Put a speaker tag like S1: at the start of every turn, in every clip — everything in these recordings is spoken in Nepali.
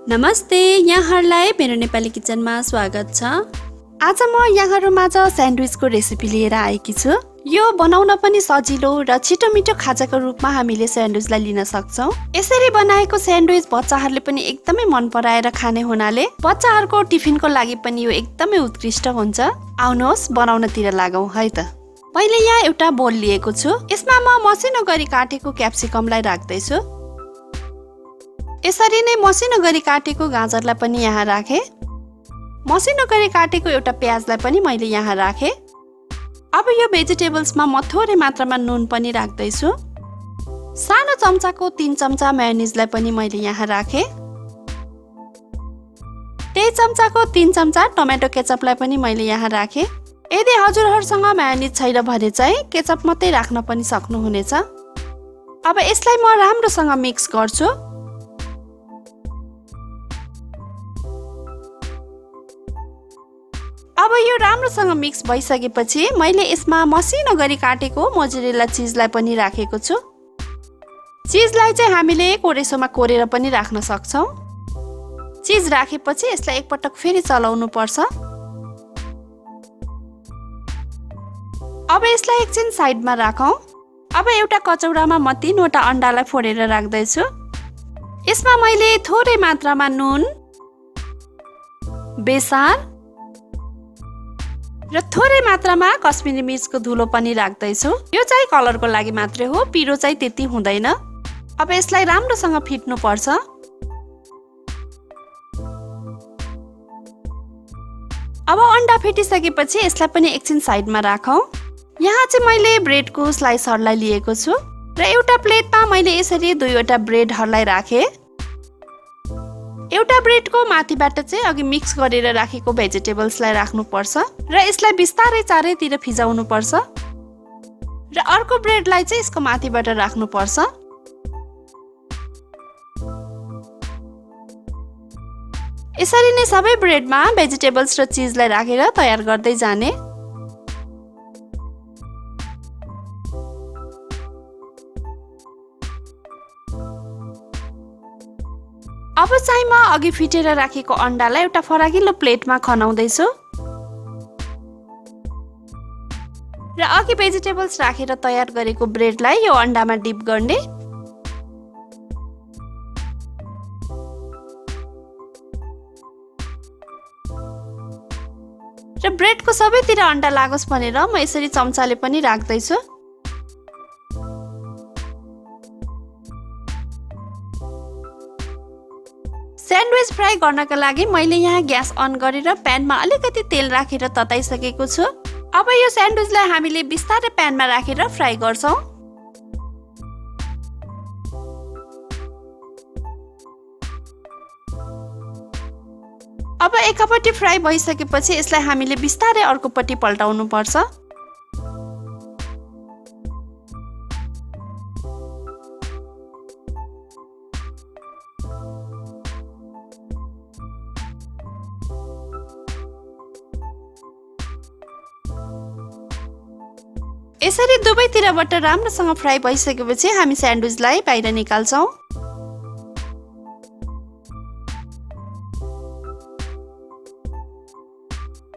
S1: नमस्ते, यहाँहरूलाई मेरो नेपाली किचनमा स्वागत छ। आज म यहाँहरूमाझ स्यान्डविचको रेसिपी लिएर आएकी छु। यो बनाउन पनि सजिलो र छिटो मिठो खाजाको रूपमा हामीले स्यान्डविचलाई लिन सक्छौं। यसरी बनाएको स्यान्डविच बच्चाहरूले पनि एकदमै मन पराएर खाने हुनाले बच्चाहरूको टिफिनको लागि पनि यो एकदमै उत्कृष्ट हुन्छ। आउनुहोस् बनाउनतिर लागौं है त। मैले यहाँ एउटा बोल लिएको छु। यसमा म मसिनो गरी काटेको क्याप्सिकमलाई राख्दै छु। यसरी नै मसिनो गरी काटेको गाजरलाई पनि यहाँ राखे। मसिनो गरी काटेको एउटा प्याजलाई पनि मैले यहाँ राखे। अब यो भेजिटेबल्समा म थोरै मात्रामा नुन पनि राख्दै छु। सानो चम्चाको 3 चम्चा मेयोनिजलाई पनि मैले यहाँ राखे। त्यही चम्चाको 3 चम्चा टमेटो केचपलाई पनि मैले यहाँ राखे। यदि हजुरहरूसँग मेयोनिज छैन भने चाहिँ केचप मात्रै राख्न पनि सक्नुहुनेछ। अब यसलाई म राम्रोसँग मिक्स गर्छु। अब यो राम्रोसँग मिक्स भइसकेपछि मैले यसमा मसिनो गरी काटेको मोजरेला चीजलाई पनि राखेको छु। चीजलाई चाहिँ हामीले कोरेसोमा कोरेर पनि राख्न सक्छौं। चीज राखेपछि यसलाई एकपटक फेरि चलाउनु पर्छ। अब यसलाई एकछिन साइडमा राखौं। अब एउटा कचौरामा म 3 वटा अण्डालाई फोडेर राख्दै छु। यसमा मैले थोरै मात्रामा नुन, बेसार र थोरै मात्रामा कश्मिरी मिर्चको धुलो पनि राख्दै छु। यो चाहिँ कलरको लागि मात्रै हो, पिरो चाहिँ त्यति हुँदैन। अब यसलाई राम्रोसँग फिट्नु पर्छ। अब अण्डा फिटिसकेपछि यसलाई पनि एकछिन साइडमा राखौं। यहाँ चाहिँ मैले ब्रेडको स्लाइसहरुलाई लिएको छु र एउटा प्लेटमा मैले यसरी 2 वटा ब्रेडहरुलाई राखे। एउटा ब्रेडको माथिबाट चाहिँ अघि मिक्स गरेर राखेको भेजिटेबल्सलाई राख्नु पर्छ र यसलाई बिस्तारै चारैतिर फिजाउनु पर्छ र अर्को ब्रेडलाई चाहिँ यसको माथिबाट राख्नु पर्छ। यसरी नै सबै ब्रेडमा भेजिटेबल्स र चीजलाई राखेर तयार गर्दै जाने। अब चाहिँ म अघि फिटेर राखेको अण्डालाई एउटा फराकिलो प्लेटमा खनाउँदै छु र अघि भेजिटेबल्स राखेर तयार गरेको ब्रेडलाई यो अण्डामा डिप गर्ने। र ब्रेडको सबैतिर अण्डा लागोस् भनेर म यसरी चम्चाले पनि राख्दै छु। स्यान्डविच फ्राई गर्नका लागि मैले यहाँ ग्यास अन गरेर प्यानमा अलिकति तेल राखेर तताइसकेको छु। अब यो स्यान्डविचलाई हामीले बिस्तारै प्यानमा राखेर फ्राई गर्छौं। अब एकपट्टि फ्राई भइसकेपछि यसलाई हामीले बिस्तारै अर्कोपट्टि पल्टाउनु पर्छ। यसरी दुवैतिरबाट राम्रोसँग फ्राई भइसकेपछि हामी स्यान्डविचलाई बाहिर निकाल्छौं।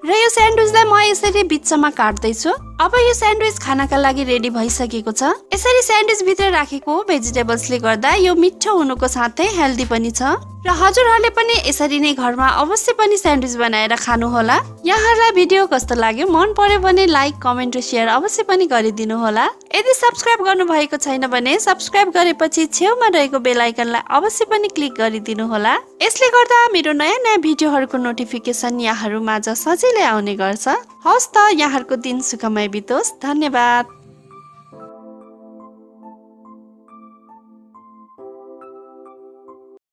S1: र यो स्यान्डविचलाई म यसरी बिचमा काट्दै छु। अब यो स्यान्डविच खानका लागि रेडी भइसकेको छ। यसरी स्यान्डविच भित्र राखेको भेजिटेबल्सले गर्दा यो मिठो हुनुको साथै हेल्दी पनि छ र हजुरहरूले पनि यसरी नै घरमा अवश्य पनि स्यान्डविच बनाएर खानु होला। यहाँहरूलाई भिडियो कस्तो लाग्यो? मन पर्यो भने लाइक, कमेन्ट र शेयर अवश्य पनि गरिदिनु होला। यदि सब्स्क्राइब गर्नु भएको छैन भने सब्स्क्राइब गरेपछि छेउमा रहेको बेल आइकनलाई अवश्य पनि क्लिक गरिदिनु होला। यसले गर्दा मेरो नयाँ भिडियोहरूको नोटिफिकेसन यहाँहरूमाझ सजिलै आउने गर्छ। हवस् त, यहाँहरूको दिन सुखमय बितोस्। धन्यवाद।